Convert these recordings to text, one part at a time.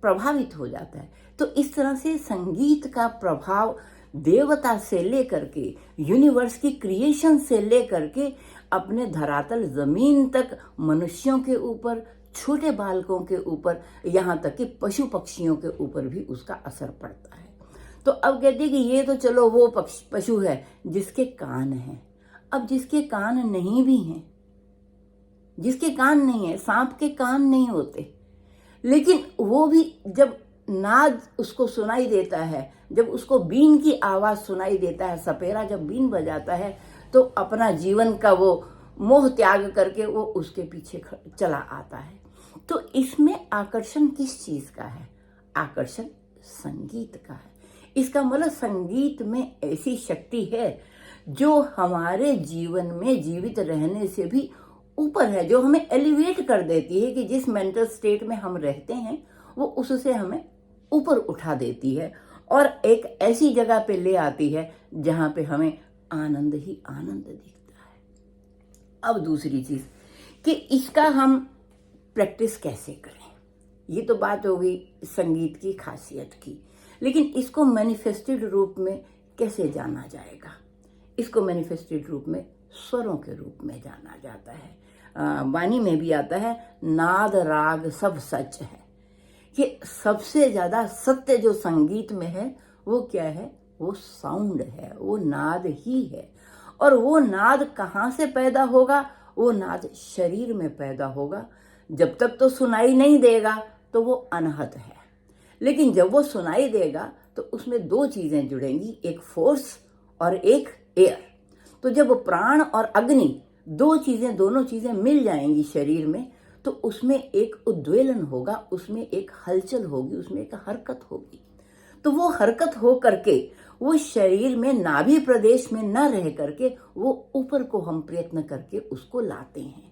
प्रभावित हो जाता है। तो इस तरह से संगीत का प्रभाव देवता से लेकर के, यूनिवर्स की क्रिएशन से लेकर के अपने धरातल जमीन तक, मनुष्यों के ऊपर, छोटे बालकों के ऊपर, यहाँ तक कि पशु पक्षियों के ऊपर भी उसका असर पड़ता है। तो अब कहते हैं कि ये तो चलो वो पशु है जिसके कान हैं। अब जिसके कान नहीं भी हैं, जिसके कान नहीं है, सांप के कान नहीं होते, लेकिन वो भी जब नाद उसको सुनाई देता है, जब उसको बीन की आवाज सुनाई देता है, सपेरा जब बीन बजाता है, तो अपना जीवन का वो मोह त्याग करके वो उसके पीछे चला आता है। तो इसमें आकर्षण किस चीज का है? आकर्षण संगीत का है। इसका मतलब संगीत में ऐसी शक्ति है जो हमारे जीवन में जीवित रहने से भी ऊपर है, जो हमें एलिवेट कर देती है कि जिस मेंटल स्टेट में हम रहते हैं वो उससे हमें ऊपर उठा देती है और एक ऐसी जगह पे ले आती है जहां पे हमें आनंद ही आनंद दिखता है। अब दूसरी चीज कि इसका हम प्रैक्टिस कैसे करें, ये तो बात हो गई संगीत की खासियत की, लेकिन इसको मैनिफेस्टेड रूप में कैसे जाना जाएगा? इसको मैनिफेस्टेड रूप में स्वरों के रूप में जाना जाता है। वाणी में भी आता है, नाद राग सब सच है, कि सबसे ज्यादा सत्य जो संगीत में है वो क्या है? वो साउंड है, वो नाद ही है। और वो नाद कहाँ से पैदा होगा? वो नाद शरीर में पैदा होगा। जब तक तो सुनाई नहीं देगा तो वो अनहत है, लेकिन जब वो सुनाई देगा तो उसमें दो चीजें जुड़ेंगी, एक फोर्स और एक एयर। तो जब प्राण और अग्नि दोनों चीजें मिल जाएंगी शरीर में, तो उसमें एक उद्वेलन होगा, उसमें एक हलचल होगी, उसमें एक हरकत होगी। तो वो हरकत हो करके वो शरीर में नाभि प्रदेश में न रह करके वो ऊपर को हम प्रयत्न करके उसको लाते हैं।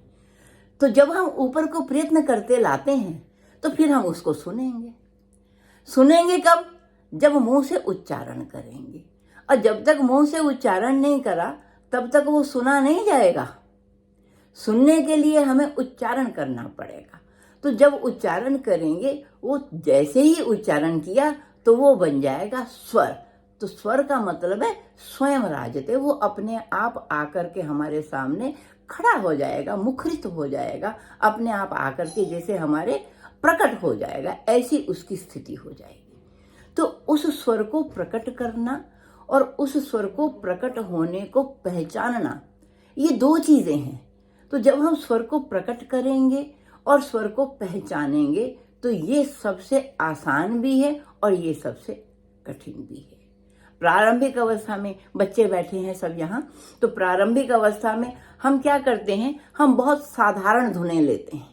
तो जब हम ऊपर को प्रयत्न करते लाते हैं तो फिर हम उसको सुनेंगे कब? जब मुंह से उच्चारण करेंगे। और जब तक मुंह से उच्चारण नहीं करा तब तक वो सुना नहीं जाएगा। सुनने के लिए हमें उच्चारण करना पड़ेगा। तो जब उच्चारण करेंगे, वो जैसे ही उच्चारण किया तो वो बन जाएगा स्वर। तो स्वर का मतलब है स्वयं राजते, वो अपने आप आकर के हमारे सामने खड़ा हो जाएगा, मुखरित हो जाएगा, अपने आप आकर के जैसे हमारे प्रकट हो जाएगा, ऐसी उसकी स्थिति हो जाएगी। तो उस स्वर को प्रकट करना और उस स्वर को प्रकट होने को पहचानना, ये दो चीजें हैं। तो जब हम स्वर को प्रकट करेंगे और स्वर को पहचानेंगे तो ये सबसे आसान भी है और ये सबसे कठिन भी है। प्रारंभिक अवस्था में बच्चे बैठे हैं सब यहाँ, तो प्रारंभिक अवस्था में हम क्या करते हैं? हम बहुत साधारण धुनें लेते हैं,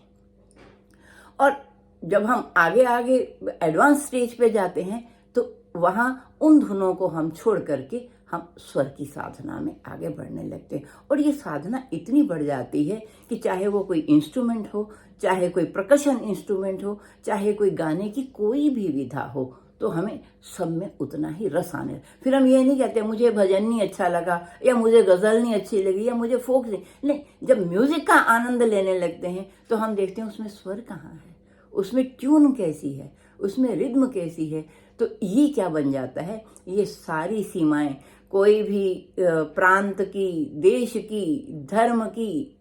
और जब हम आगे आगे एडवांस स्टेज पे जाते हैं तो वहां उन धुनों को हम छोड़ करके हम स्वर की साधना में आगे बढ़ने लगते हैं। और ये साधना इतनी बढ़ जाती है कि चाहे वो कोई इंस्ट्रूमेंट हो, चाहे कोई प्रकशन इंस्ट्रूमेंट हो, चाहे कोई गाने की कोई भी विधा हो, तो हमें सब में उतना ही रस आने। फिर हम ये नहीं कहते मुझे भजन नहीं अच्छा लगा, या मुझे गजल नहीं अच्छी लगी, या मुझे फोक नहीं। जब म्यूजिक का आनंद लेने लगते हैं तो हम देखते हैं उसमें स्वर कहाँ है, उसमें ट्यून कैसी है, उसमें रिद्म कैसी है। तो ये क्या बन जाता है? ये सारी सीमाएं, कोई भी प्रांत की, देश की, धर्म की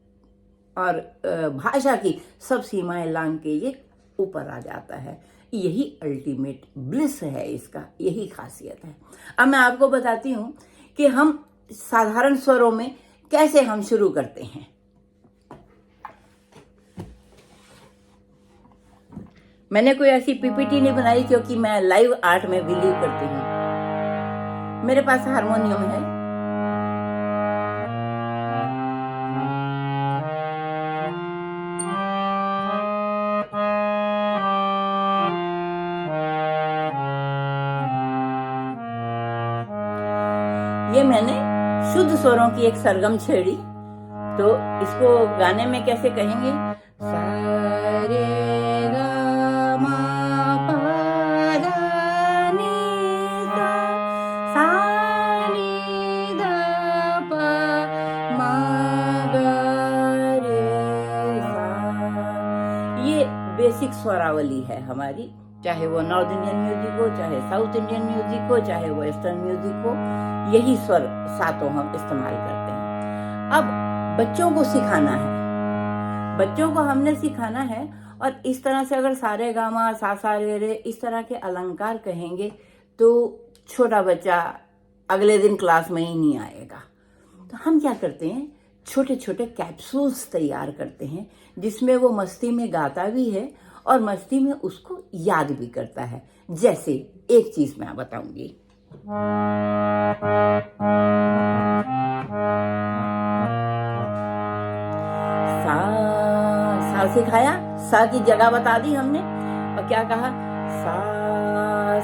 और भाषा की, सब सीमाएं लांग के ये ऊपर आ जाता है। यही अल्टीमेट ब्लिस है, इसका यही खासियत है। अब मैं आपको बताती हूँ कि हम साधारण स्वरों में कैसे हम शुरू करते हैं। मैंने कोई ऐसी पीपीटी नहीं बनाई क्योंकि मैं लाइव आर्ट में बिलीव करती हूँ। मेरे पास हारमोनियम है, ये मैंने शुद्ध स्वरों की एक सरगम छेड़ी। तो इसको गाने में कैसे कहेंगे? सारे गा मा पा धा नी सा, सा नी धा पा मा गा रे सा। ये बेसिक स्वरावली है हमारी। चाहे वो नॉर्थ इंडियन म्यूजिक हो, चाहे साउथ इंडियन म्यूजिक हो, चाहे वेस्टर्न म्यूजिक हो, यही स्वर सातों हम इस्तेमाल करते हैं। अब बच्चों को सिखाना है, बच्चों को हमने सिखाना है, और इस तरह से अगर सारे गामा सा सा रे रे इस तरह के अलंकार कहेंगे तो छोटा बच्चा अगले दिन क्लास में ही नहीं आएगा। तो हम क्या करते हैं, छोटे छोटे कैप्सूल्स तैयार करते हैं जिसमें वो मस्ती में गाता भी है और मस्ती में उसको याद भी करता है। जैसे एक चीज मैं बताऊंगी, सा सिखाया, सा की जगह बता दी हमने, और क्या कहा, सा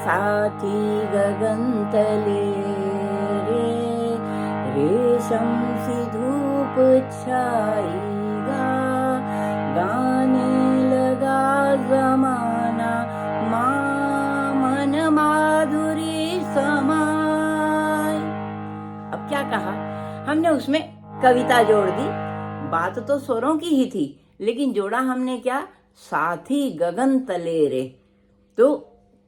साथी गगन तले रे, रेशम सी धूप छाईगा, गाने लगा जमाना, माँ मन माधुरी समाय। अब क्या कहा हमने, उसमें कविता जोड़ दी। बात तो स्वरों की ही थी, लेकिन जोड़ा हमने क्या, साथी गगन तले रे। तो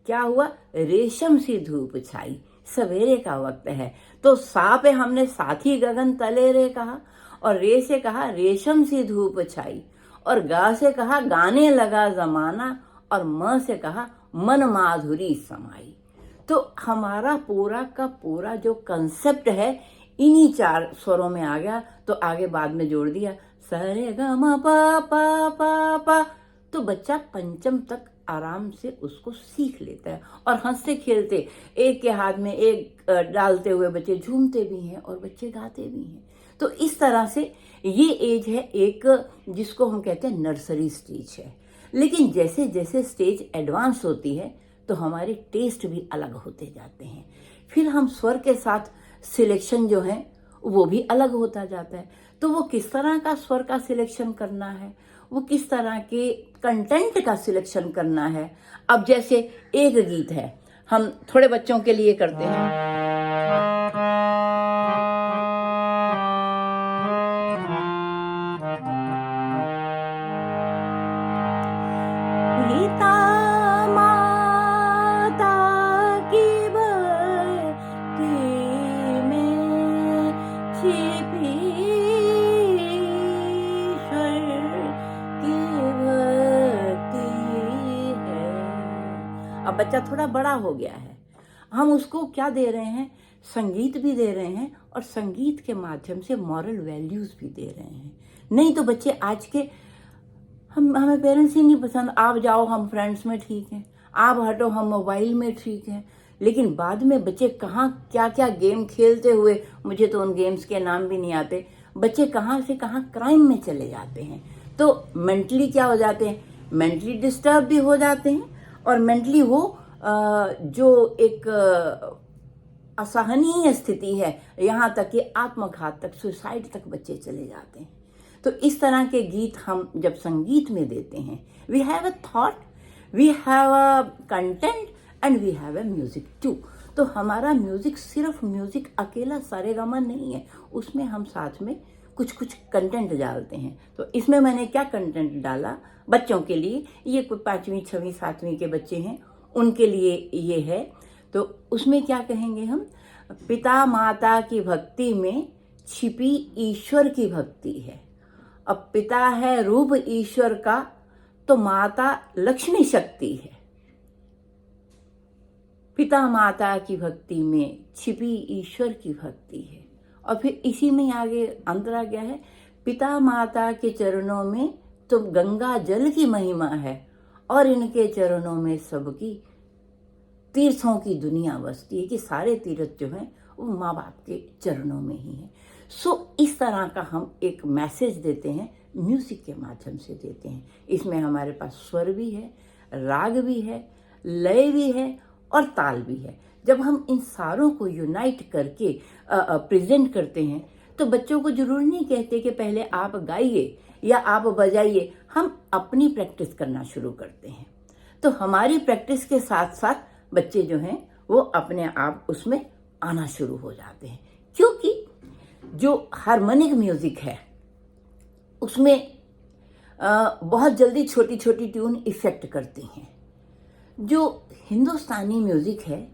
क्या हुआ, रेशम सी धूप छाई, सवेरे का वक्त है। तो सा पे हमने साथी गगन तले रे कहा, और रे से कहा रेशम सी धूप छाई, और गा से कहा गाने लगा जमाना, और म से कहा मन माधुरी समाई। तो हमारा पूरा का पूरा जो कंसेप्ट है इन्हीं 4 स्वरों में आ गया। तो आगे बाद में जोड़ दिया सरे ग म पा पा पा पा। तो बच्चा पंचम तक आराम से उसको सीख लेता है, और हंसते खेलते एक के हाथ में एक डालते हुए बच्चे झूमते भी हैं और बच्चे गाते भी हैं। तो इस तरह से ये एज है एक, जिसको हम कहते हैं नर्सरी स्टेज है। लेकिन जैसे जैसे स्टेज एडवांस होती है तो हमारे टेस्ट भी अलग होते जाते हैं। फिर हम स्वर के साथ सिलेक्शन जो है वो भी अलग होता जाता है। तो वो किस तरह का स्वर का सिलेक्शन करना है, वो किस तरह के कंटेंट का सिलेक्शन करना है। अब जैसे एक गीत है, हम थोड़े बच्चों के लिए करते हैं, पिता माता की भक्ति में छिपी ईश्वर की भक्ति है। अब बच्चा थोड़ा बड़ा हो गया है, हम उसको क्या दे रहे हैं, संगीत भी दे रहे हैं, और संगीत के माध्यम से मॉरल वैल्यूज भी दे रहे हैं। नहीं तो बच्चे आज के, हमें पेरेंट्स ही नहीं पसंद, आप जाओ हम फ्रेंड्स में ठीक हैं, आप हटो हम मोबाइल में ठीक हैं। लेकिन बाद में बच्चे कहाँ क्या क्या गेम खेलते हुए, मुझे तो उन गेम्स के नाम भी नहीं आते, बच्चे कहाँ से कहाँ क्राइम में चले जाते हैं। तो मेंटली क्या हो जाते हैं, मेंटली डिस्टर्ब भी हो जाते हैं, और मेंटली वो जो एक असहनीय स्थिति है, यहाँ तक कि आत्मघात तक, सुसाइड तक बच्चे चले जाते हैं। तो इस तरह के गीत हम जब संगीत में देते हैं, we have a thought, we have a content, and we have a music too. तो हमारा म्यूजिक सिर्फ म्यूजिक अकेला सारेगामा नहीं है, उसमें हम साथ में कुछ कुछ कंटेंट डालते हैं। तो इसमें मैंने क्या कंटेंट डाला बच्चों के लिए, ये कोई 5वीं 6वीं 7वीं के बच्चे हैं उनके लिए ये है। तो उसमें क्या कहेंगे हम, पिता माता की भक्ति में छिपी ईश्वर की भक्ति है। अब पिता है रूप ईश्वर का, तो माता लक्ष्मी शक्ति है। पिता माता की भक्ति में छिपी ईश्वर की भक्ति है। और फिर इसी में आगे अंतरा क्या है, पिता माता के चरणों में तो गंगा जल की महिमा है, और इनके चरणों में सबकी तीर्थों की दुनिया बसती है, कि सारे तीर्थ जो हैं वो माँ बाप के चरणों में ही है। सो इस तरह का हम एक मैसेज देते हैं, म्यूजिक के माध्यम से देते हैं। इसमें हमारे पास स्वर भी है, राग भी है, लय भी है, और ताल भी है। जब हम इन सारों को यूनाइट करके प्रेजेंट करते हैं, तो बच्चों को जरूर नहीं कहते कि पहले आप गाइए या आप बजाइए, हम अपनी प्रैक्टिस करना शुरू करते हैं। तो हमारी प्रैक्टिस के साथ साथ बच्चे जो हैं वो अपने आप उसमें आना शुरू हो जाते हैं, क्योंकि जो हार्मोनिक म्यूजिक है उसमें बहुत जल्दी छोटी छोटी ट्यून इफेक्ट करती हैं। जो हिंदुस्तानी म्यूजिक है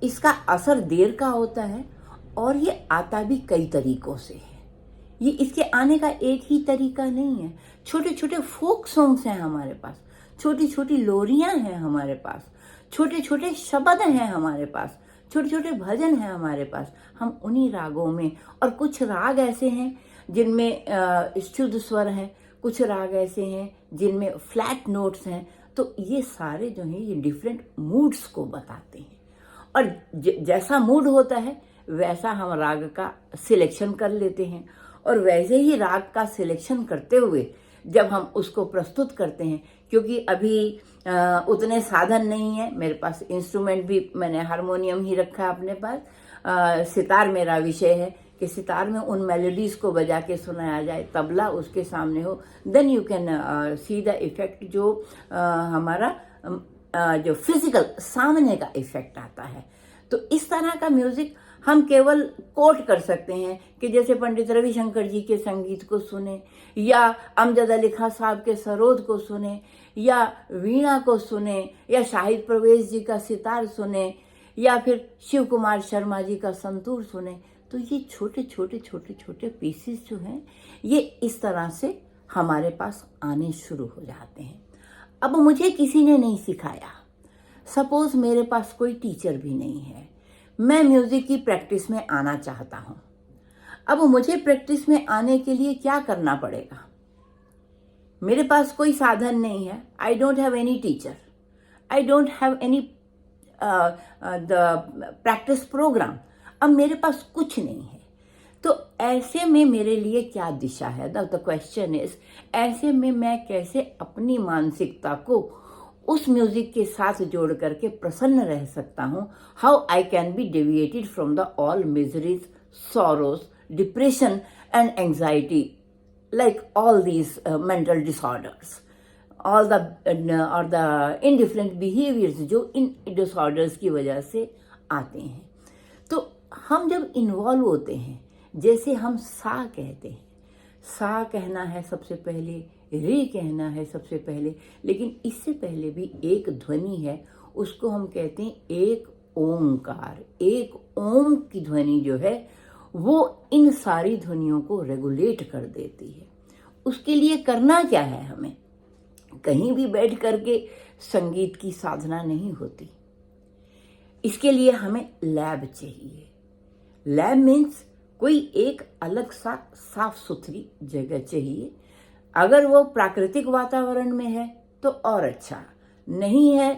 इसका असर देर का होता है और ये आता भी कई तरीकों से है। ये इसके आने का एक ही तरीका नहीं है। छोटे छोटे फोक सॉन्ग्स हैं हमारे पास, छोटी छोटी लोरियां हैं हमारे पास, छोटे छोटे शब्द हैं हमारे पास, छोटे छोटे भजन हैं हमारे पास। हम उन्हीं रागों में, और कुछ राग ऐसे हैं जिनमें शुद्ध स्वर हैं, कुछ राग ऐसे हैं जिनमें फ्लैट नोट्स हैं। तो ये सारे जो हैं ये डिफरेंट मूड्स को बताते हैं, और जैसा मूड होता है वैसा हम राग का सिलेक्शन कर लेते हैं, और वैसे ही राग का सिलेक्शन करते हुए जब हम उसको प्रस्तुत करते हैं, क्योंकि अभी उतने साधन नहीं है मेरे पास, इंस्ट्रूमेंट भी मैंने हारमोनियम ही रखा है अपने पास। सितार मेरा विषय है कि सितार में उन मेलोडीज को बजा के सुनाया जाए, तबला उसके सामने हो, then you can see the effect जो हमारा जो फिजिकल सामने का इफेक्ट आता है। तो इस तरह का म्यूजिक हम केवल कोट कर सकते हैं कि जैसे पंडित रविशंकर जी के संगीत को सुने, या अमजद अली खां साहब के सरोद को सुने, या वीणा को सुने, या शाहिद प्रवेश जी का सितार सुने, या फिर शिव कुमार शर्मा जी का संतूर सुने। तो ये छोटे छोटे छोटे छोटे पीसेस जो हैं ये इस तरह से हमारे पास आने शुरू हो जाते हैं। अब मुझे किसी ने नहीं सिखाया, सपोज मेरे पास कोई टीचर भी नहीं है, मैं म्यूजिक की प्रैक्टिस में आना चाहता हूं। अब मुझे प्रैक्टिस में आने के लिए क्या करना पड़ेगा? मेरे पास कोई साधन नहीं है, I don't have any teacher, I don't have any the practice program. अब मेरे पास कुछ नहीं है, तो ऐसे में मेरे लिए क्या दिशा है? द क्वेश्चन इज, ऐसे में मैं कैसे अपनी मानसिकता को उस म्यूजिक के साथ जोड़ करके प्रसन्न रह सकता हूँ? How I can be deviated from the all miseries, sorrows, depression and anxiety, like all these mental disorders, all the or the indifferent behaviors जो इन disorders की वजह से आते हैं। तो हम जब इन्वॉल्व होते हैं, जैसे हम सा कहते हैं, सा कहना है सबसे पहले, रे कहना है सबसे पहले, लेकिन इससे पहले भी एक ध्वनि है, उसको हम कहते हैं एक ओंकार। एक ओम की ध्वनि जो है वो इन सारी ध्वनियों को रेगुलेट कर देती है। उसके लिए करना क्या है? हमें कहीं भी बैठ करके संगीत की साधना नहीं होती, इसके लिए हमें लैब चाहिए। लैब मीन्स कोई एक अलग सा साफ सुथरी जगह चाहिए। अगर वो प्राकृतिक वातावरण में है तो और अच्छा, नहीं है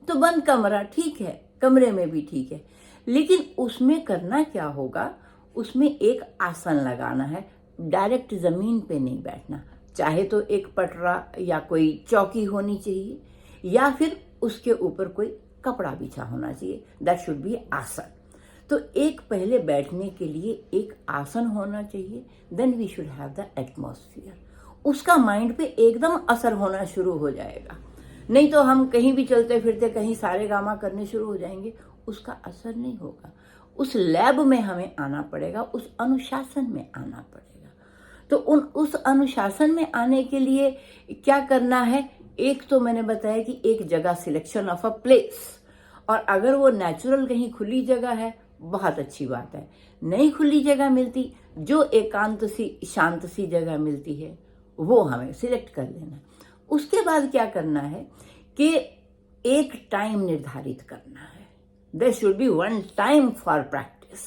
तो बंद कमरा ठीक है, कमरे में भी ठीक है। लेकिन उसमें करना क्या होगा? उसमें एक आसन लगाना है, डायरेक्ट जमीन पे नहीं बैठना। चाहे तो एक पटरा या कोई चौकी होनी चाहिए, या फिर उसके ऊपर कोई कपड़ा बिछा होना चाहिए, दैट शुड बी आसन। तो एक पहले बैठने के लिए एक आसन होना चाहिए, then we should have the atmosphere. उसका माइंड पे एकदम असर होना शुरू हो जाएगा। नहीं तो हम कहीं भी चलते फिरते कहीं सारे गामा करने शुरू हो जाएंगे, उसका असर नहीं होगा। उस लैब में हमें आना पड़ेगा, उस अनुशासन में आना पड़ेगा। तो उस अनुशासन में आने के लिए क्या करना है? एक तो मैंने बताया कि एक जगह, सिलेक्शन ऑफ अ प्लेस, और अगर वो नेचुरल कहीं खुली जगह है बहुत अच्छी बात है। नहीं खुली जगह मिलती, जो एकांत सी शांत सी जगह मिलती है वो हमें सिलेक्ट कर लेना। उसके बाद क्या करना है कि एक टाइम निर्धारित करना है। There should be one time for practice.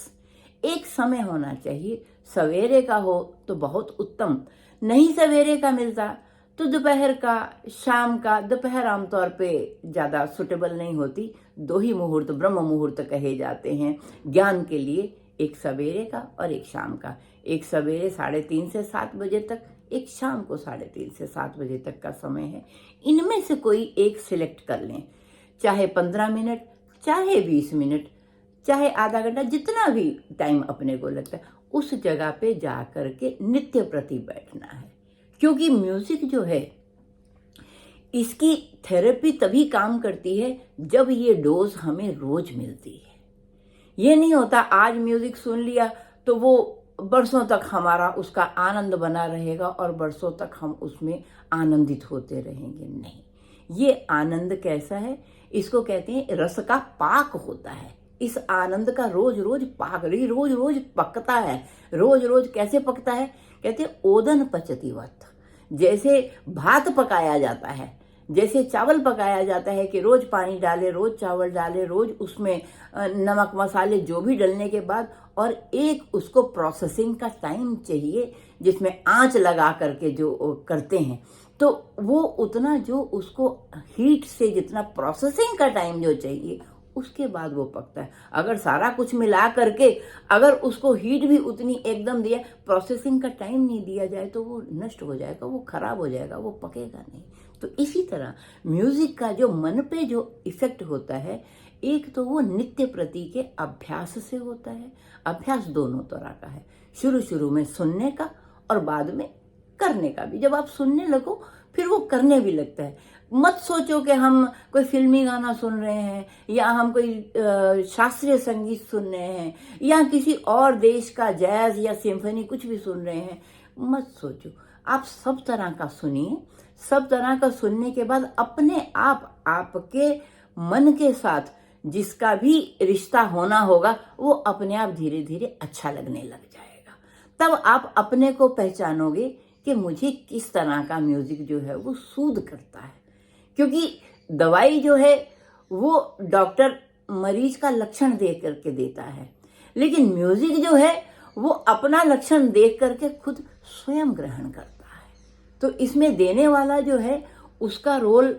एक समय होना चाहिए, सवेरे का हो तो बहुत उत्तम, नहीं सवेरे का मिलता तो दोपहर का, शाम का। दोपहर आमतौर पे ज़्यादा सुटेबल नहीं होती, दो ही मुहूर्त ब्रह्म मुहूर्त कहे जाते हैं ज्ञान के लिए, एक सवेरे का और एक शाम का। एक सवेरे 3:30 से 7 बजे तक, एक शाम को 3:30 से 7 बजे तक का समय है। इनमें से कोई एक सिलेक्ट कर लें, चाहे 15 मिनट, चाहे 20 मिनट, चाहे आधा घंटा, जितना भी टाइम अपने को लगता है, उस जगह पे जा करके नित्य प्रति बैठना है। क्योंकि म्यूजिक जो है इसकी थेरेपी तभी काम करती है जब ये डोज हमें रोज मिलती है। ये नहीं होता आज म्यूजिक सुन लिया तो वो बरसों तक हमारा उसका आनंद बना रहेगा और बरसों तक हम उसमें आनंदित होते रहेंगे। नहीं, ये आनंद कैसा है? इसको कहते हैं रस का पाक होता है। इस आनंद का रोज रोज पाक, रोज रोज पकता है। रोज रोज कैसे पकता है? कहते हैं ओदन पचतीवत, जैसे भात पकाया जाता है, जैसे चावल पकाया जाता है कि रोज पानी डाले, रोज चावल डाले, रोज उसमें नमक मसाले जो भी डलने के बाद, और एक उसको प्रोसेसिंग का टाइम चाहिए जिसमें आंच लगा करके जो करते हैं, तो वो उतना जो उसको हीट से जितना प्रोसेसिंग का टाइम जो चाहिए उसके बाद वो पकता है। अगर सारा कुछ मिला करके अगर उसको हीट भी उतनी एकदम दिया, प्रोसेसिंग का टाइम नहीं दिया जाए तो वो नष्ट हो जाएगा, वो खराब हो जाएगा, वो पकेगा नहीं। तो इसी तरह म्यूजिक का जो मन पे जो इफेक्ट होता है, एक तो वो नित्य प्रति के अभ्यास से होता है। अभ्यास दोनों तरह का है, शुरू शुरू में सुनने का और बाद में करने का भी। जब आप सुनने लगो फिर वो करने भी लगता है। मत सोचो कि हम कोई फिल्मी गाना सुन रहे हैं या हम कोई शास्त्रीय संगीत सुन रहे हैं या किसी और देश का जैज या सिम्फनी कुछ भी सुन रहे हैं, मत सोचो। आप सब तरह का सुनिए। सब तरह का सुनने के बाद अपने आप आपके मन के साथ जिसका भी रिश्ता होना होगा वो अपने आप धीरे धीरे अच्छा लगने लग जाएगा। तब आप अपने को पहचानोगे कि मुझे किस तरह का म्यूजिक जो है वो सूद करता है। क्योंकि दवाई जो है वो डॉक्टर मरीज का लक्षण देख करके देता है, लेकिन म्यूजिक जो है वो अपना लक्षण देख करके खुद स्वयं ग्रहण करता है। तो इसमें देने वाला जो है उसका रोल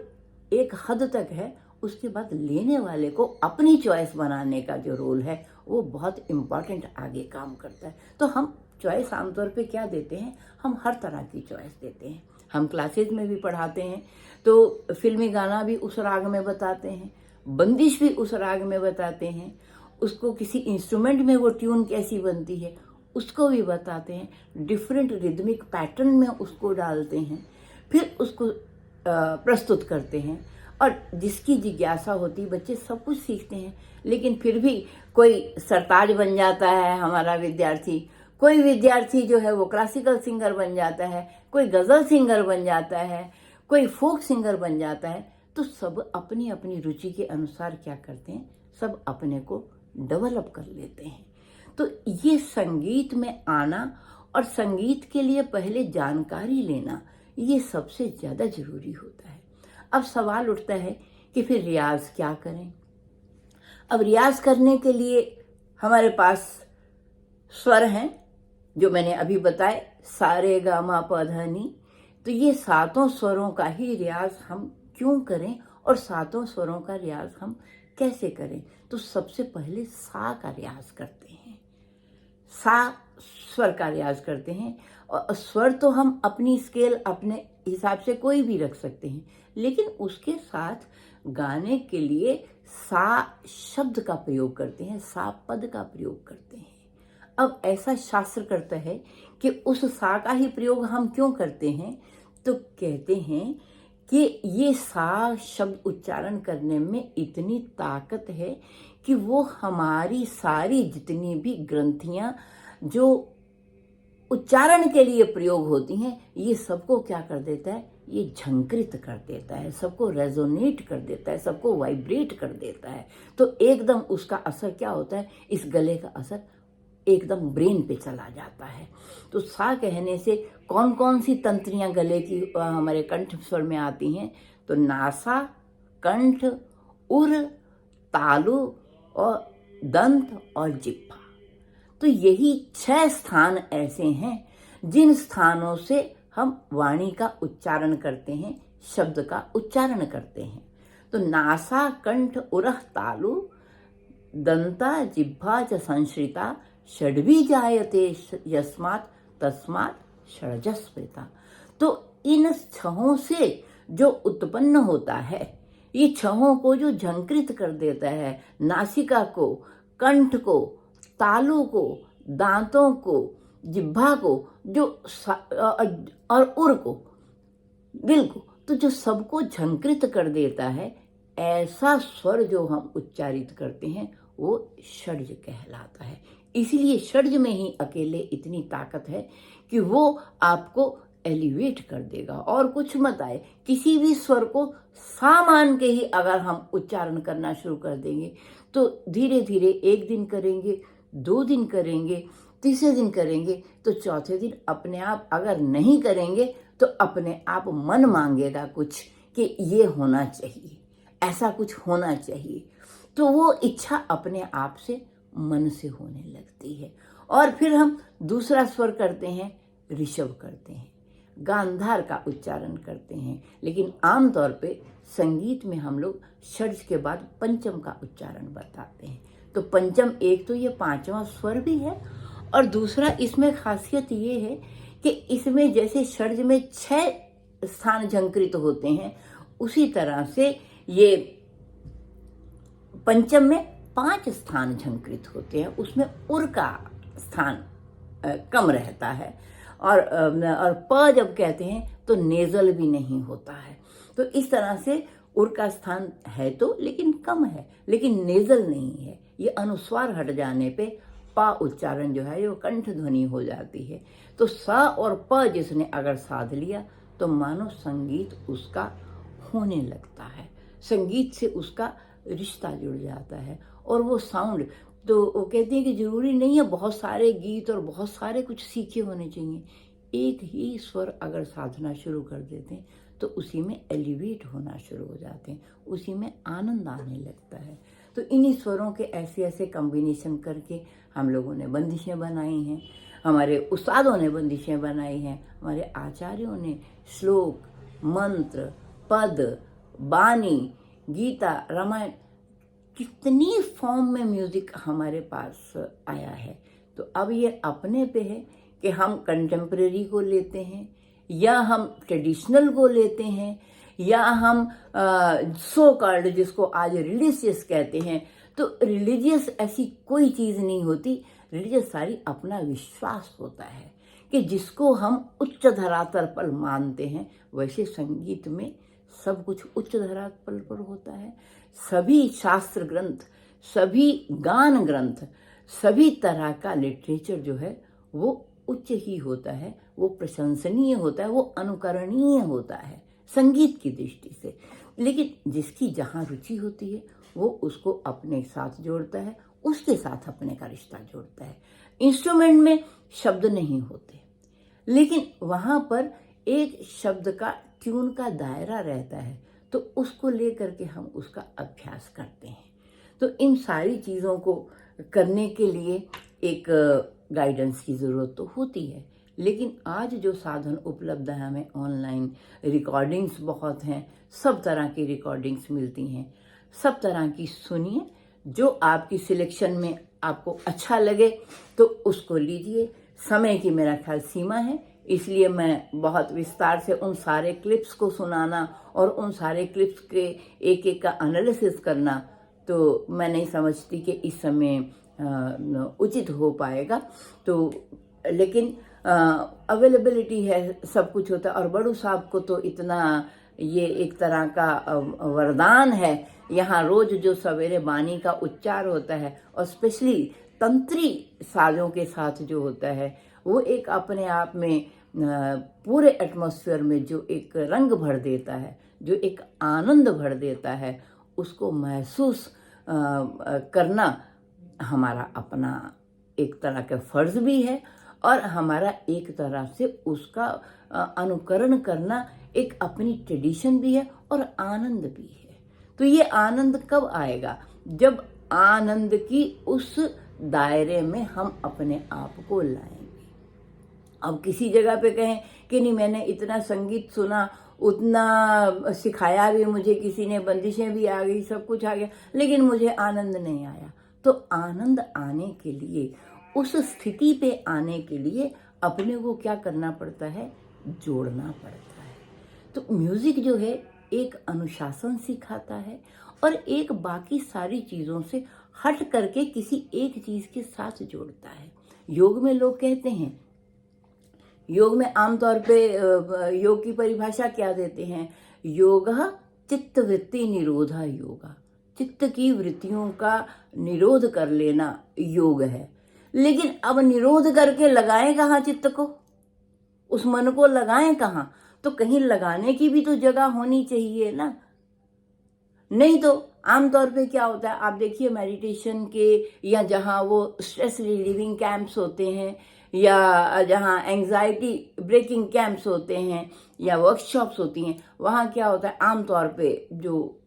एक हद तक है, उसके बाद लेने वाले को अपनी चॉइस बनाने का जो रोल है वो बहुत इम्पॉर्टेंट आगे काम करता है। तो हम चॉइस आमतौर पे क्या देते हैं? हम हर तरह की चॉइस देते हैं। हम क्लासेज में भी पढ़ाते हैं तो फिल्मी गाना भी उस राग में बताते हैं, बंदिश भी उस राग में बताते हैं, उसको किसी इंस्ट्रूमेंट में वो ट्यून कैसी बनती है उसको भी बताते हैं, डिफरेंट रिदमिक पैटर्न में उसको डालते हैं, फिर उसको प्रस्तुत करते हैं। और जिसकी जिज्ञासा होती, बच्चे सब कुछ सीखते हैं, लेकिन फिर भी कोई सरताज बन जाता है हमारा विद्यार्थी, कोई विद्यार्थी जो है वो क्लासिकल सिंगर बन जाता है, कोई गज़ल सिंगर बन जाता है, कोई फोक सिंगर बन जाता है। तो सब अपनी अपनी रुचि के अनुसार क्या करते हैं, सब अपने को डेवलप कर लेते हैं। तो ये संगीत में आना और संगीत के लिए पहले जानकारी लेना, ये सबसे ज़्यादा ज़रूरी होता है। अब सवाल उठता है कि फिर रियाज क्या करें? अब रियाज करने के लिए हमारे पास स्वर हैं जो मैंने अभी बताए, सा रे गा मा पा धा नी। तो ये सातों स्वरों का ही रियाज हम क्यों करें और सातों स्वरों का रियाज हम कैसे करें? तो सबसे पहले सा का रियाज करते हैं। सा स्वर का रियाज करते हैं, और स्वर तो हम अपनी स्केल अपने हिसाब से कोई भी रख सकते हैं, लेकिन उसके साथ गाने के लिए सा शब्द का प्रयोग करते हैं, सा पद का प्रयोग करते हैं। अब ऐसा शास्त्र करता है कि उस सा का ही प्रयोग हम क्यों करते हैं? तो कहते हैं कि ये सा शब्द उच्चारण करने में इतनी ताकत है कि वो हमारी सारी जितनी भी ग्रंथियां जो उच्चारण के लिए प्रयोग होती हैं, ये सबको क्या कर देता है? ये झंकृत कर देता है, सबको रेजोनेट कर देता है, सबको वाइब्रेट कर देता है। तो एकदम उसका असर क्या होता है? इस गले का असर एकदम ब्रेन पे चला जाता है। तो सा कहने से कौन कौन सी तंत्रियां गले की हमारे कंठ स्वर में आती हैं? तो नासा, कंठ, उर, तालु और दंत और जिह्वा। तो यही 6 स्थान ऐसे हैं जिन स्थानों से हम वाणी का उच्चारण करते हैं, शब्द का उच्चारण करते हैं। तो नासा, कंठ, उरः, तालु, दंता, जिह्वा च संश्रिता, षड्भी जायते यस्मात् तस्मात् षड्जस्मृता। तो इन छहों से जो उत्पन्न होता है, ये छहों को जो झंकृत कर देता है, नासिका को, कंठ को, तालु को, दांतों को, जिह्वा को, जो और उर को, दिल को, तो जो सबको झंकृत कर देता है, ऐसा स्वर जो हम उच्चारित करते हैं वो षड्ज कहलाता है। इसलिए षड्ज में ही अकेले इतनी ताकत है कि वो आपको एलिवेट कर देगा। और कुछ मत आए, किसी भी स्वर को सा मान के ही अगर हम उच्चारण करना शुरू कर देंगे तो धीरे धीरे 1 दिन करेंगे, 2 दिन करेंगे, तीसरे दिन करेंगे तो चौथे दिन अपने आप, अगर नहीं करेंगे तो अपने आप मन मांगेगा कुछ कि ये होना चाहिए, ऐसा कुछ होना चाहिए। तो वो इच्छा अपने आप से, मन से होने लगती है। और फिर हम दूसरा स्वर करते हैं, ऋषभ करते हैं, गांधार का उच्चारण करते हैं। लेकिन आमतौर पे संगीत में हम लोग षड्ज के बाद पंचम का उच्चारण बताते हैं। तो पंचम, एक तो ये 5वां स्वर भी है, और दूसरा इसमें खासियत ये है कि इसमें जैसे षड्ज में 6 स्थान झंकृत होते हैं, उसी तरह से ये पंचम में 5 स्थान झंकृत होते हैं। उसमें उर का स्थान कम रहता है, और प जब कहते हैं तो नेजल भी नहीं होता है। तो इस तरह से उर का स्थान है तो, लेकिन कम है, लेकिन नेजल नहीं है। ये अनुस्वार हट जाने पे पा उच्चारण जो है वो कंठ ध्वनि हो जाती है। तो सा और प जिसने अगर साध लिया तो मानो संगीत उसका होने लगता है, संगीत से उसका रिश्ता जुड़ जाता है। और वो साउंड, तो वो कहते हैं कि जरूरी नहीं है बहुत सारे गीत और बहुत सारे कुछ सीखे होने चाहिए। एक ही स्वर अगर साधना शुरू कर देते हैं तो उसी में एलिवेट होना शुरू हो जाते हैं, उसी में आनंद आने लगता है। तो इन्हीं स्वरों के ऐसे ऐसे कॉम्बिनेशन करके हम लोगों ने बंदिशें बनाई हैं, हमारे उस्तादों ने बंदिशें बनाई हैं, हमारे आचार्यों ने श्लोक, मंत्र, पद, बानी, गीता, रामायण, कितनी फॉर्म में म्यूजिक हमारे पास आया है। तो अब ये अपने पे है कि हम कंटेम्प्रेरी को लेते हैं या हम ट्रेडिशनल को लेते हैं या हम सो कॉल्ड, जिसको आज रिलीजियस कहते हैं। तो रिलीजियस ऐसी कोई चीज़ नहीं होती, रिलीजियस सारी अपना विश्वास होता है कि जिसको हम उच्च धरातल पर मानते हैं। वैसे संगीत में सब कुछ उच्च धरातल पर होता है। सभी शास्त्र ग्रंथ, सभी गान ग्रंथ, सभी तरह का लिटरेचर जो है वो उच्च ही होता है, वो प्रशंसनीय होता है, वो अनुकरणीय होता है संगीत की दृष्टि से। लेकिन जिसकी जहाँ रुचि होती है वो उसको अपने साथ जोड़ता है, उसके साथ अपने का रिश्ता जोड़ता है। इंस्ट्रूमेंट में शब्द नहीं होते, लेकिन वहाँ पर एक शब्द का, ट्यून का दायरा रहता है, तो उसको लेकर के हम उसका अभ्यास करते हैं। तो इन सारी चीज़ों को करने के लिए एक गाइडेंस की ज़रूरत तो होती है। लेकिन आज जो साधन उपलब्ध है हमें, ऑनलाइन रिकॉर्डिंग्स बहुत हैं, सब तरह की रिकॉर्डिंग्स मिलती हैं, सब तरह की सुनिए। जो आपकी सिलेक्शन में आपको अच्छा लगे तो उसको लीजिए। समय की मेरा ख्याल सीमा है, इसलिए मैं बहुत विस्तार से उन सारे क्लिप्स को सुनाना और उन सारे क्लिप्स के एक एक का एनालिसिस करना तो मैं नहीं समझती कि इस समय उचित हो पाएगा। तो लेकिन अवेलेबिलिटी है, सब कुछ होता है। और बड़ू साहब को तो इतना, ये एक तरह का वरदान है, यहाँ रोज जो सवेरे बानी का उच्चार होता है और स्पेशली तंत्री साजों के साथ जो होता है, वो एक अपने आप में पूरे एटमॉस्फेयर में जो एक रंग भर देता है, जो एक आनंद भर देता है, उसको महसूस करना हमारा अपना एक तरह का फर्ज भी है, और हमारा एक तरह से उसका अनुकरण करना एक अपनी ट्रेडिशन भी है और आनंद भी है। तो ये आनंद कब आएगा? जब आनंद की उस दायरे में हम अपने आप को लाएंगे। अब किसी जगह पे कहें कि नहीं मैंने इतना संगीत सुना, उतना सिखाया भी मुझे किसी ने, बंदिशें भी आ गई, सब कुछ आ गया, लेकिन मुझे आनंद नहीं आया। तो आनंद आने के लिए, उस स्थिति पे आने के लिए अपने को क्या करना पड़ता है? जोड़ना पड़ता है। तो म्यूजिक जो है एक अनुशासन सिखाता है और एक बाकी सारी चीज़ों से हट करके किसी एक चीज़ के साथ जोड़ता है। योग में लोग कहते हैं, योग में आमतौर पे योग की परिभाषा क्या देते हैं? योगः चित्त वृत्ति निरोधा योगा, चित्त की वृत्तियों का निरोध कर लेना योग है। लेकिन अब निरोध करके लगाएं कहाँ चित्त को? उस मन को लगाएं कहाँ? तो कहीं लगाने की भी तो जगह होनी चाहिए ना। नहीं तो आमतौर पे क्या होता है, आप देखिए मेडिटेशन के या जहाँ वो स्ट्रेस रिलीविंग कैंप्स होते हैं या जहाँ एंजाइटी ब्रेकिंग कैंप्स होते हैं या वर्कशॉप्स होती हैं, वहाँ क्या होता है आमतौर पे जो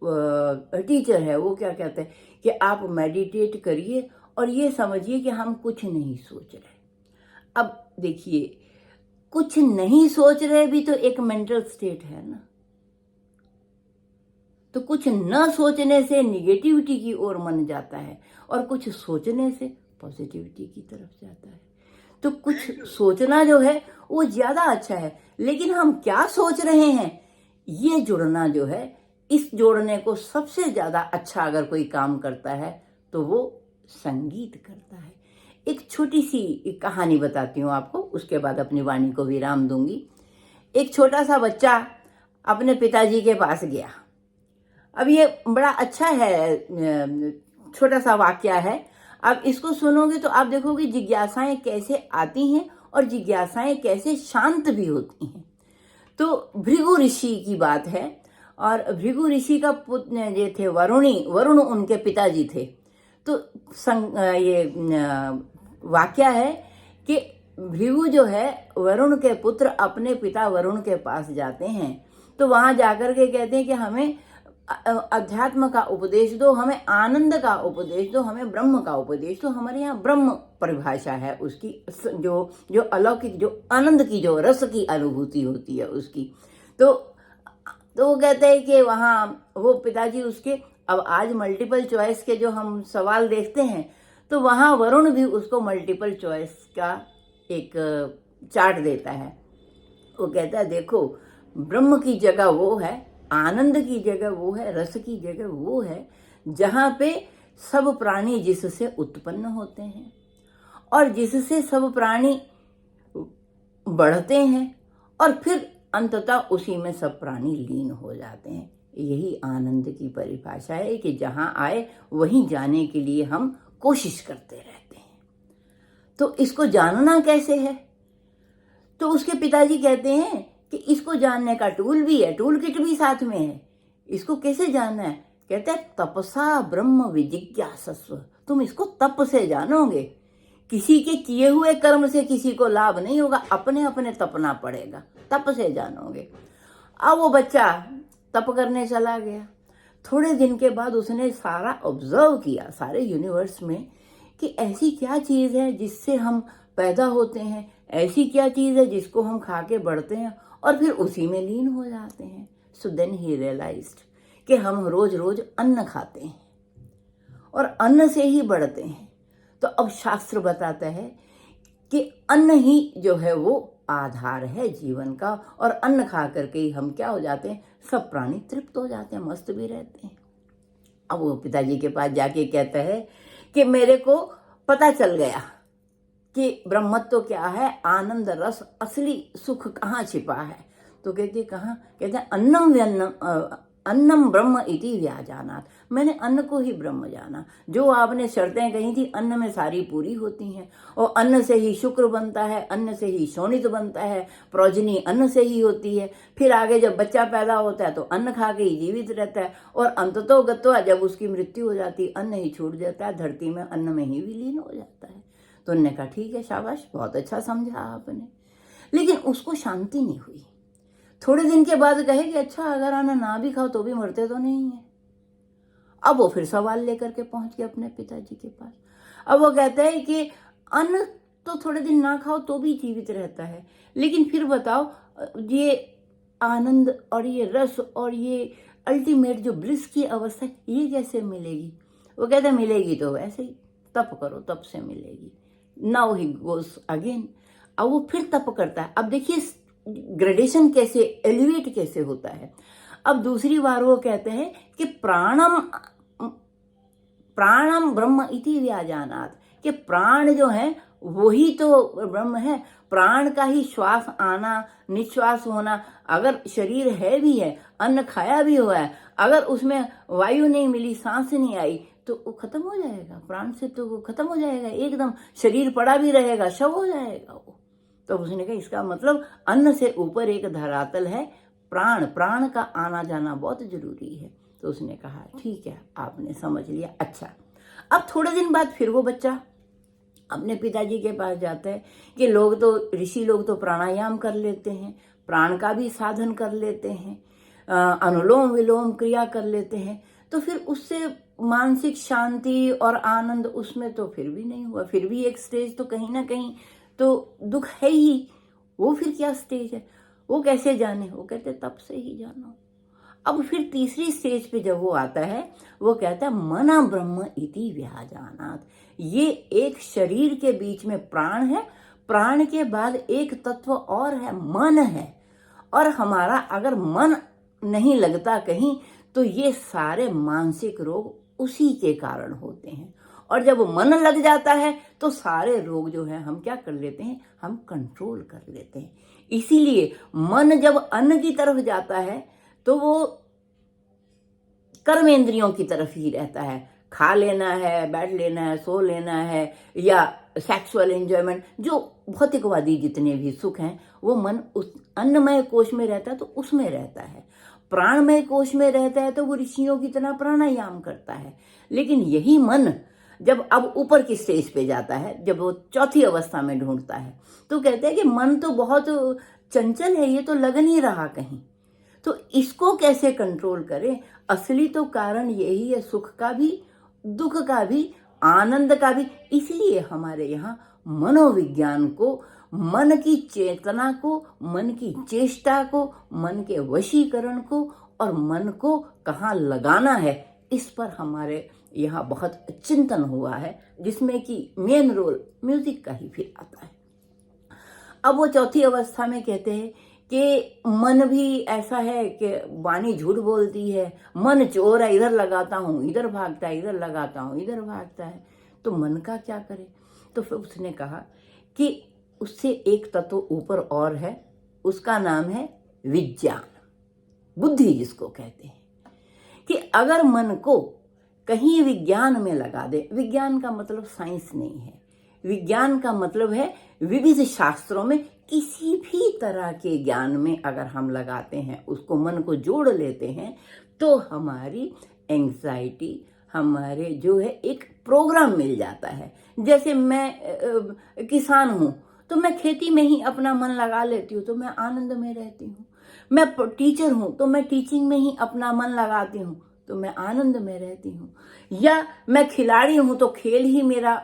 टीचर है वो क्या कहते हैं कि आप मेडिटेट करिए और ये समझिए कि हम कुछ नहीं सोच रहे। अब देखिए, कुछ नहीं सोच रहे भी तो एक मेंटल स्टेट है ना। तो कुछ न सोचने से निगेटिविटी की ओर मन जाता है और कुछ सोचने से पॉजिटिविटी की तरफ जाता है। तो कुछ सोचना जो है वो ज्यादा अच्छा है, लेकिन हम क्या सोच रहे हैं ये जुड़ना जो है, इस जोड़ने को सबसे ज्यादा अच्छा अगर कोई काम करता है तो वो संगीत करता है। एक छोटी सी एक कहानी बताती हूँ आपको, उसके बाद अपनी वाणी को विराम दूंगी। एक छोटा सा बच्चा अपने पिताजी के पास गया। अब ये बड़ा अच्छा है, छोटा सा वाक्या है। अब इसको सुनोगे तो आप देखोगे जिज्ञासाएं कैसे आती हैं और जिज्ञासाएं कैसे शांत भी होती हैं। तो भृगु ऋषि की बात है और भृगु ऋषि का पुत्र ये थे वरुण उनके पिताजी थे। तो ये वाक्या है कि भृगु जो है वरुण के पुत्र अपने पिता वरुण के पास जाते हैं। तो वहां जाकर के कहते हैं कि हमें अध्यात्म का उपदेश दो, हमें आनंद का उपदेश दो, हमें ब्रह्म का उपदेश दो। हमारे यहाँ ब्रह्म परिभाषा है उसकी, जो अलौकिक, जो आनंद की, जो रस की अनुभूति होती है उसकी। तो वो कहते हैं कि वहाँ वो पिताजी उसके, अब आज मल्टीपल चॉइस के जो हम सवाल देखते हैं तो वहाँ वरुण भी उसको मल्टीपल चॉइस का एक चार्ट देता है। वो कहता है देखो, ब्रह्म की जगह वो है, आनंद की जगह वो है, रस की जगह वो है जहां पे सब प्राणी जिससे उत्पन्न होते हैं और जिससे सब प्राणी बढ़ते हैं और फिर अंततः उसी में सब प्राणी लीन हो जाते हैं। यही आनंद की परिभाषा है कि जहां आए वहीं जाने के लिए हम कोशिश करते रहते हैं। तो इसको जानना कैसे है? तो उसके पिताजी कहते हैं कि इसको जानने का टूल भी है, टूल किट भी साथ में है। इसको कैसे जानना है? कहते हैं तपसा ब्रह्म विजिज्ञासस्व। तुम इसको तप से जानोगे। किसी के किए हुए कर्म से किसी को लाभ नहीं होगा, अपने अपने तपना पड़ेगा, तप से जानोगे। अब वो बच्चा तप करने चला गया। थोड़े दिन के बाद उसने सारा ऑब्जर्व किया, सारे यूनिवर्स में, कि ऐसी क्या चीज है जिससे हम पैदा होते हैं, ऐसी क्या चीज है जिसको हम खा के बढ़ते हैं और फिर उसी में लीन हो जाते हैं। सो देन ही रियलाइज्ड कि हम रोज रोज अन्न खाते हैं और अन्न से ही बढ़ते हैं। तो अब शास्त्र बताता है कि अन्न ही जो है वो आधार है जीवन का, और अन्न खा करके ही हम क्या हो जाते हैं, सब प्राणी तृप्त हो जाते हैं, मस्त भी रहते हैं। अब वो पिताजी के पास जाके कहता है कि मेरे को पता चल गया कि ब्रह्मत्व क्या है, आनंद रस असली सुख कहाँ छिपा है। तो कहते कहाँ? कहते हैं अन्नम ब्रह्म इति व्याजानात। मैंने अन्न को ही ब्रह्म जाना। जो आपने शर्तें कही थी अन्न में सारी पूरी होती हैं, और अन्न से ही शुक्र बनता है, अन्न से ही शोणित बनता है, प्रोजनी अन्न से ही होती है। फिर आगे जब बच्चा पैदा होता है तो अन्न खा के ही जीवित रहता है, और अंततो गत्वा जब उसकी मृत्यु हो जाती है अन्न ही छूट जाता है, धरती में अन्न में ही विलीन हो जाता है। तो उन्होंने कहा ठीक है, शाबाश, बहुत अच्छा समझा आपने। लेकिन उसको शांति नहीं हुई। थोड़े दिन के बाद कहे कि अच्छा, अगर अन्न ना भी खाओ तो भी मरते तो नहीं है। अब वो फिर सवाल लेकर के पहुंच गए अपने पिताजी के पास। अब वो कहते हैं कि अन्न तो थोड़े दिन ना खाओ तो भी जीवित रहता है, लेकिन फिर बताओ ये आनंद और ये रस और ये अल्टीमेट जो ब्लिस की अवस्था ये कैसे मिलेगी? वो कहते मिलेगी तो वैसे ही तप करो, तप से मिलेगी। Now he goes again. अब वो फिर तप करता है। अब देखिए ग्रेडेशन कैसे, एलिवेट कैसे होता है। अब दूसरी बार वो कहते हैं कि प्राणम ब्रह्म इति व्याजानात, कि प्राण जो है वही तो ब्रह्म है। प्राण का ही श्वास आना, निश्वास होना। अगर शरीर है भी है, अन्न खाया भी हुआ है, अगर उसमें वायु नहीं मिली, सांस नहीं आई, तो वो खत्म हो जाएगा। प्राण से तो वो खत्म हो जाएगा एकदम। शरीर पड़ा भी रहेगा, शव हो जाएगा वो। तो उसने कहा इसका मतलब अन्न से ऊपर एक धरातल है, प्राण, प्राण का आना जाना बहुत जरूरी है। तो उसने कहा ठीक है, आपने समझ लिया, अच्छा। अब थोड़े दिन बाद फिर वो बच्चा अपने पिताजी के पास जाता है कि लोग तो, ऋषि लोग तो प्राणायाम कर लेते हैं, प्राण का भी साधन कर लेते हैं, अनुलोम विलोम क्रिया कर लेते हैं, तो फिर उससे मानसिक शांति और आनंद उसमें तो फिर भी नहीं हुआ। फिर भी एक स्टेज तो कहीं ना कहीं तो दुख है ही। वो फिर क्या स्टेज है, वो कैसे जाने? वो कहते तब से ही जानो। अब फिर तीसरी स्टेज पे जब वो आता है, वो कहता है मना ब्रह्म इति व्याजानात। ये एक शरीर के बीच में प्राण है, प्राण के बाद एक तत्व और है, मन है। और हमारा अगर मन नहीं लगता कहीं, तो ये सारे मानसिक रोग उसी के कारण होते हैं। और जब मन लग जाता है तो सारे रोग जो है हम क्या कर लेते हैं, हम कंट्रोल कर लेते हैं। इसीलिए मन जब अन्न की तरफ जाता है तो वो कर्मेंद्रियों की तरफ ही रहता है, खा लेना है, बैठ लेना है, सो लेना है, या सेक्सुअल एंजॉयमेंट, जो भौतिकवादी जितने भी सुख हैं वो मन उस अन्नमय कोश में रहता है तो उसमें रहता है। प्राणमय कोश में रहता है तो वो ऋषियों की तरह प्राणायाम करता है। लेकिन यही मन जब अब ऊपर की स्टेज पे जाता है, जब वो चौथी अवस्था में ढूंढता है, तो कहते हैं कि मन तो बहुत चंचल है, ये तो लग नहीं रहा कहीं, तो इसको कैसे कंट्रोल करें? असली तो कारण यही है, सुख का भी, दुख का भी, आनंद का भी। इसलिए हमारे यहाँ मनोविज्ञान को, मन की चेतना को, मन की चेष्टा को, मन के वशीकरण को और मन को कहाँ लगाना है, इस पर हमारे यहाँ बहुत चिंतन हुआ है, जिसमें कि मेन रोल म्यूजिक का ही फिर आता है। अब वो चौथी अवस्था में कहते हैं कि मन भी ऐसा है कि वाणी झूठ बोलती है, मन चोर है, इधर लगाता हूँ इधर भागता है, इधर लगाता हूँ इधर भागता है, तो मन का क्या करे? तो फिर उसने कहा कि उससे एक तत्व ऊपर और है, उसका नाम है विज्ञान, बुद्धि जिसको कहते हैं, कि अगर मन को कहीं विज्ञान में लगा दे, विज्ञान का मतलब साइंस नहीं है, विज्ञान का मतलब है विविध शास्त्रों में किसी भी तरह के ज्ञान में अगर हम लगाते हैं, उसको मन को जोड़ लेते हैं, तो हमारी एंग्जाइटी, हमारे जो है एक प्रोग्राम मिल जाता है। जैसे मैं किसान हूँ तो मैं खेती में ही अपना मन लगा लेती हूँ तो मैं आनंद में रहती हूँ। मैं टीचर हूँ तो मैं टीचिंग में ही अपना मन लगाती हूँ तो मैं आनंद में रहती हूँ। या मैं खिलाड़ी हूँ तो खेल ही मेरा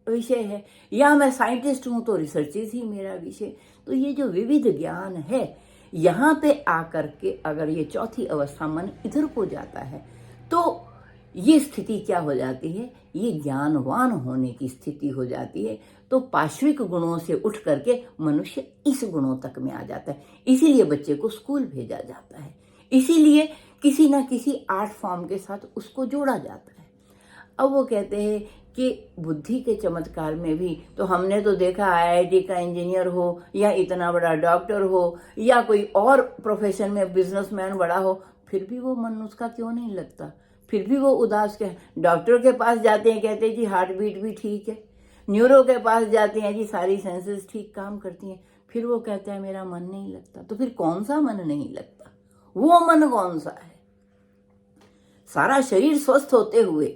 विषय है, या मैं साइंटिस्ट हूँ तो रिसर्चेस ही मेरा विषय। तो ये जो विविध ज्ञान है, यहाँ पे आकर के अगर ये चौथी अवस्था मन इधर को जाता है तो ये स्थिति क्या हो जाती है, ये ज्ञानवान होने की स्थिति हो जाती है। तो पार्श्विक गुणों से उठ करके मनुष्य इस गुणों तक में आ जाता है। इसीलिए बच्चे को स्कूल भेजा जाता है, इसीलिए किसी ना किसी आर्ट फॉर्म के साथ उसको जोड़ा जाता है। अब वो कहते हैं कि बुद्धि के चमत्कार में भी तो हमने तो देखा आईआईटी का इंजीनियर हो या इतना बड़ा डॉक्टर हो या कोई और प्रोफेशन में बिजनेसमैन बड़ा हो, फिर भी वो मन उसका क्यों नहीं लगता, फिर भी वो उदास क्या है। डॉक्टर के पास जाते हैं, कहते हैं जी हार्ट बीट भी ठीक है, न्यूरो के पास जाते हैं जी सारी सेंसेस ठीक काम करती हैं, फिर वो कहता है मेरा मन नहीं लगता। तो फिर कौन सा मन नहीं लगता, वो मन कौन सा है? सारा शरीर स्वस्थ होते हुए,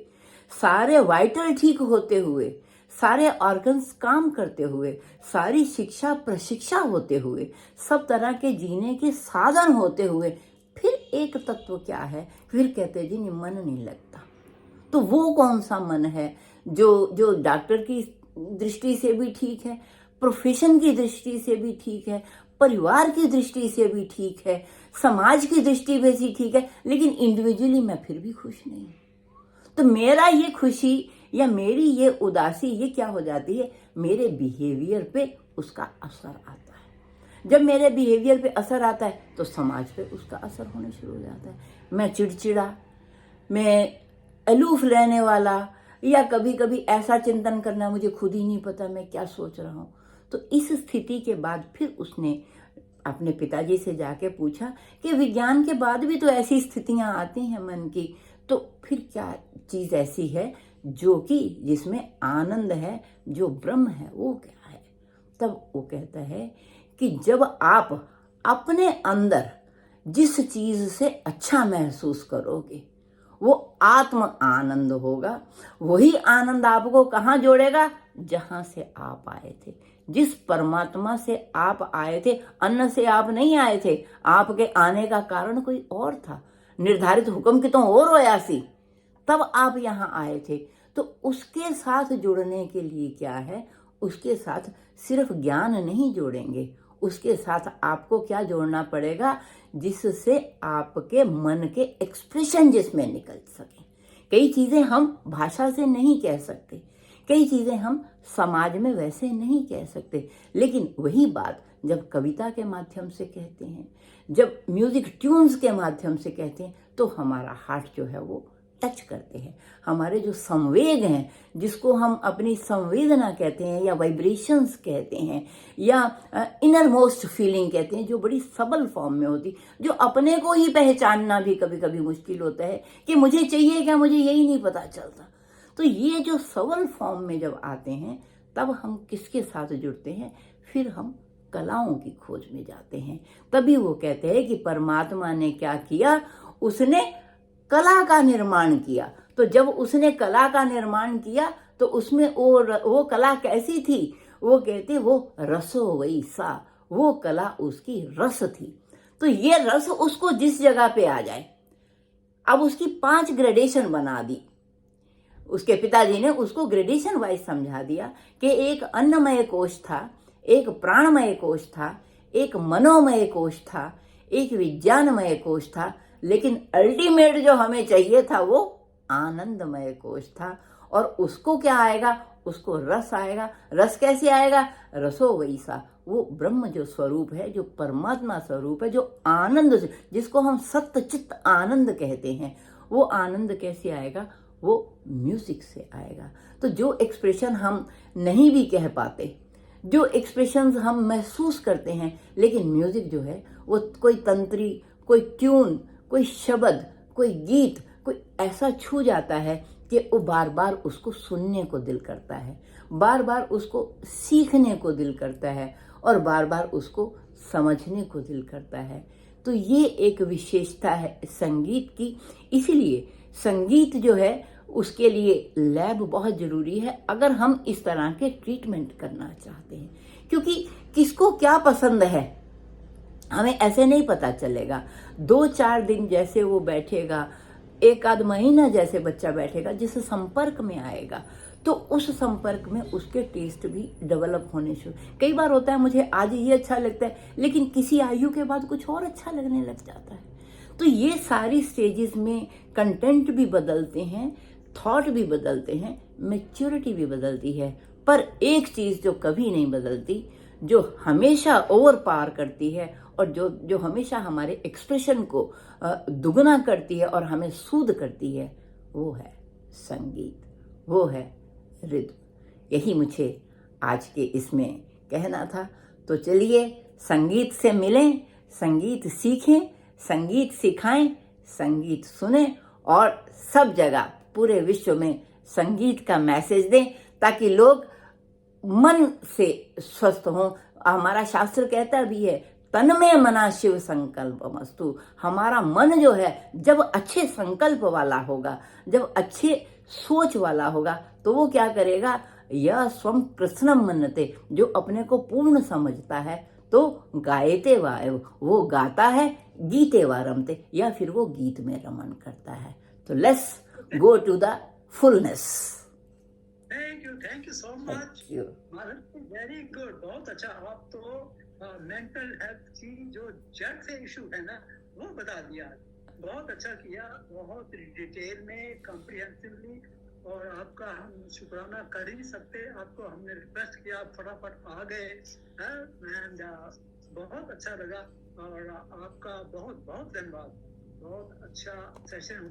सारे वाइटल ठीक होते हुए, सारे ऑर्गन्स काम करते हुए, सारी शिक्षा प्रशिक्षा होते हुए, सब तरह के जीने के साधन होते हुए, फिर एक तत्व क्या है, फिर कहते जी नहीं मन नहीं लगता। तो वो कौन सा मन है जो डॉक्टर की दृष्टि से भी ठीक है, प्रोफेशन की दृष्टि से भी ठीक है, परिवार की दृष्टि से भी ठीक है, समाज की दृष्टि से भी ठीक है, लेकिन इंडिविजुअली मैं फिर भी खुश नहीं हूं। तो मेरा ये खुशी या मेरी ये उदासी ये क्या हो जाती है, मेरे बिहेवियर पे उसका असर आता है। जब मेरे बिहेवियर पे असर आता है तो समाज पे उसका असर होने शुरू हो जाता है। मैं चिड़चिड़ा, मैं अलूफ रहने वाला, या कभी कभी ऐसा चिंतन करना मुझे खुद ही नहीं पता मैं क्या सोच रहा हूँ। तो इस स्थिति के बाद फिर उसने अपने पिताजी से जाके पूछा कि विज्ञान के बाद भी तो ऐसी स्थितियां आती हैं मन की, तो फिर क्या चीज ऐसी है जो कि जिसमें आनंद है, जो ब्रह्म है, वो क्या है? तब वो कहता है कि जब आप अपने अंदर जिस चीज से अच्छा महसूस करोगे वो आत्म आनंद होगा। वही आनंद आपको कहाँ जोड़ेगा? जहां से आप आए थे, जिस परमात्मा से आप आए थे। अन्न से आप नहीं आए थे, आपके आने का कारण कोई और था, निर्धारित हुक्म की तो और होयासी, तब आप यहाँ आए थे। तो उसके साथ जुड़ने के लिए क्या है? उसके साथ सिर्फ ज्ञान नहीं जोड़ेंगे, उसके साथ आपको क्या जोड़ना पड़ेगा? जिससे आपके मन के एक्सप्रेशन जिसमें निकल सके। कई चीजें हम भाषा से नहीं कह सकते, कई चीजें हम समाज में वैसे नहीं कह सकते, लेकिन वही बात जब कविता के माध्यम से कहते हैं, जब म्यूजिक ट्यून्स के माध्यम से कहते हैं, तो हमारा हार्ट जो है वो टच करते हैं। हमारे जो संवेग हैं, जिसको हम अपनी संवेदना कहते हैं या वाइब्रेशंस कहते हैं या इनर मोस्ट फीलिंग कहते हैं, जो बड़ी सबल फॉर्म में होती, जो अपने को ही पहचानना भी कभी कभी मुश्किल होता है कि मुझे चाहिए क्या, मुझे यही नहीं पता चलता। तो ये जो सबल फॉर्म में जब आते हैं, तब हम किसके साथ जुड़ते हैं? फिर हम कलाओं की खोज में जाते हैं। तभी वो कहते हैं कि परमात्मा ने क्या किया? उसने कला का निर्माण किया। तो जब उसने कला का निर्माण किया तो उसमें वो कला कैसी थी? वो कहते वो रसो वैसा, वो कला उसकी रस थी। तो ये रस उसको जिस जगह पे आ जाए, अब उसकी 5 ग्रेडेशन बना दी। उसके पिताजी ने उसको ग्रेडेशन वाइज समझा दिया कि एक अन्नमय कोश था, एक प्राणमय कोश था, एक मनोमय कोश था, एक विज्ञानमय कोश था, लेकिन अल्टीमेट जो हमें चाहिए था वो आनंदमय कोश था। और उसको क्या आएगा? उसको रस आएगा। रस कैसे आएगा? रसो वैसा, वो ब्रह्म जो स्वरूप है, जो परमात्मा स्वरूप है, जो आनंद, जिसको हम सत्य चित्त आनंद कहते हैं, वो आनंद कैसे आएगा? वो म्यूजिक से आएगा। तो जो एक्सप्रेशन हम नहीं भी कह पाते, जो एक्सप्रेशंस हम महसूस करते हैं, लेकिन म्यूजिक जो है वो कोई तंत्री, कोई ट्यून, कोई शब्द, कोई गीत, कोई ऐसा छू जाता है कि वो बार बार उसको सुनने को दिल करता है, बार बार उसको सीखने को दिल करता है और बार बार उसको समझने को दिल करता है। तो ये एक विशेषता है संगीत की। इसीलिए संगीत जो है उसके लिए लैब बहुत जरूरी है, अगर हम इस तरह के ट्रीटमेंट करना चाहते हैं। क्योंकि किसको क्या पसंद है हमें ऐसे नहीं पता चलेगा। 2-4 दिन जैसे वो बैठेगा, 1 आध महीना जैसे बच्चा बैठेगा, जिस संपर्क में आएगा, तो उस संपर्क में उसके टेस्ट भी डेवलप होने शुरू। कई बार होता है मुझे आज ये अच्छा लगता है, लेकिन किसी आयु के बाद कुछ और अच्छा लगने लग जाता है। तो ये सारी स्टेजेस में कंटेंट भी बदलते हैं, थॉट भी बदलते हैं, मैच्योरिटी भी बदलती है। पर एक चीज जो कभी नहीं बदलती, जो हमेशा ओवर पार करती है और जो हमेशा हमारे एक्सप्रेशन को दुगना करती है और हमें सूद करती है, वो है संगीत, वो है रिद्म। यही मुझे आज के इसमें कहना था। तो चलिए संगीत से मिलें, संगीत सीखें, संगीत सिखाएं, संगीत सुने और सब जगह पूरे विश्व में संगीत का मैसेज दें, ताकि लोग मन से स्वस्थ हों। हमारा शास्त्र कहता भी है, तन में मना शिव संकल्प मस्तु। हमारा मन जो है जब अच्छे संकल्प वाला होगा, जब अच्छे सोच वाला होगा, तो वो क्या करेगा? यह स्वम कृष्णम मन्नते, जो अपने को पूर्ण समझता है, तो गायते वायु, वो गाता है, गीते वा रमते, या फिर वो गीत में रमन करता है। तो let's go to the fullness. Thank you so much very good, बहुत अच्छा। आप तो मेंटल हेल्थ की जो जड़ से इशू है ना, वो बता दिया, बहुत अच्छा किया, बहुत डिटेल में, कॉम्प्रिहेंसिवली। और आपका हम शुक्राना कर ही सकते। आपको हमने रिक्वेस्ट किया, आप फटाफट आ गए, एंड बहुत अच्छा लगा। और आपका बहुत बहुत धन्यवाद, बहुत अच्छा सेशन।